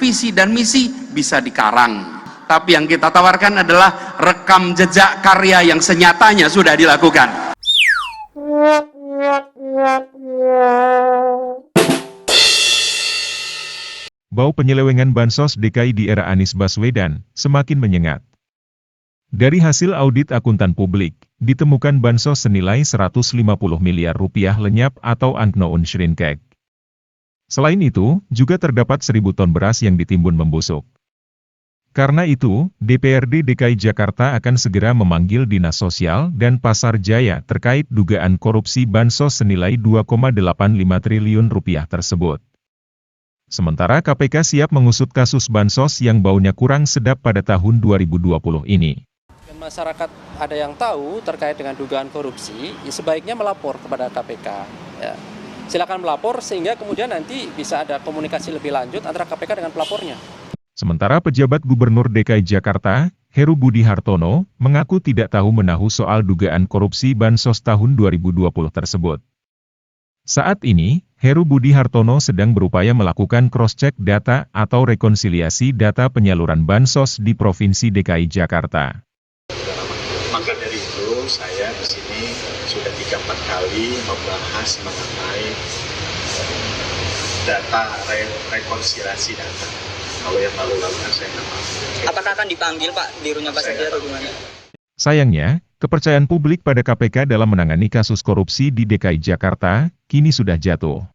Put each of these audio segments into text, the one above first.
visi dan misi bisa dikarang. Tapi yang kita tawarkan adalah rekam jejak karya yang senyatanya sudah dilakukan. Bau penyelewengan Bansos DKI di era Anies Baswedan semakin menyengat. Dari hasil audit akuntan publik, ditemukan bansos senilai 150 miliar rupiah lenyap atau unknown shrinkage. Selain itu, juga terdapat 1.000 ton beras yang ditimbun membusuk. Karena itu, DPRD DKI Jakarta akan segera memanggil Dinas Sosial dan Pasar Jaya terkait dugaan korupsi bansos senilai 2,85 triliun rupiah tersebut. Sementara KPK siap mengusut kasus bansos yang baunya kurang sedap pada tahun 2020 ini. Masyarakat ada yang tahu terkait dengan dugaan korupsi, ya sebaiknya melapor kepada KPK. Ya. Silakan melapor sehingga kemudian nanti bisa ada komunikasi lebih lanjut antara KPK dengan pelapornya. Sementara pejabat Gubernur DKI Jakarta, Heru Budi Hartono, mengaku tidak tahu menahu soal dugaan korupsi bansos tahun 2020 tersebut. Saat ini, Heru Budi Hartono sedang berupaya melakukan cross-check data atau rekonsiliasi data penyaluran bansos di Provinsi DKI Jakarta. Maka dari itu, saya di sini sudah 3-4 kali membahas mengenai data rekonsiliasi data. Kalau yang lalu-lalu kan saya nggak tahu. Apakah akan dipanggil Pak Dirutnya Pak Setia atau gimana? Sayangnya, kepercayaan publik pada KPK dalam menangani kasus korupsi di DKI Jakarta, kini sudah jatuh.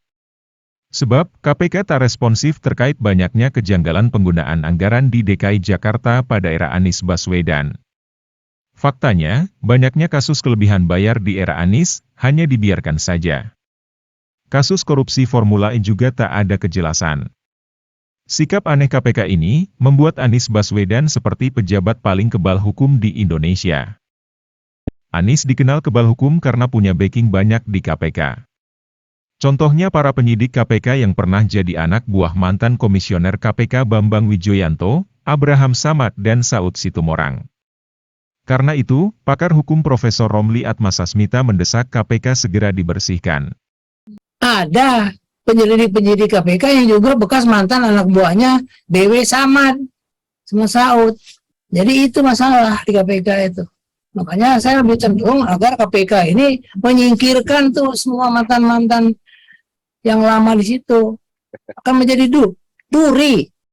Sebab, KPK tak responsif terkait banyaknya kejanggalan penggunaan anggaran di DKI Jakarta pada era Anies Baswedan. Faktanya, banyaknya kasus kelebihan bayar di era Anies, hanya dibiarkan saja. Kasus korupsi Formula E juga tak ada kejelasan. Sikap aneh KPK ini, membuat Anies Baswedan seperti pejabat paling kebal hukum di Indonesia. Anies dikenal kebal hukum karena punya backing banyak di KPK. Contohnya para penyidik KPK yang pernah jadi anak buah mantan komisioner KPK Bambang Wijoyanto, Abraham Samad dan Saud Situmorang. Karena itu, pakar hukum Profesor Romli Atmasasmita mendesak KPK segera dibersihkan. Ada penyelidik-penyelidik KPK yang juga bekas mantan anak buahnya BW Samad sama Saud. Jadi itu masalah di KPK itu. Makanya saya lebih cenderung agar KPK ini menyingkirkan tuh semua mantan-mantan yang lama di situ. Akan menjadi duri.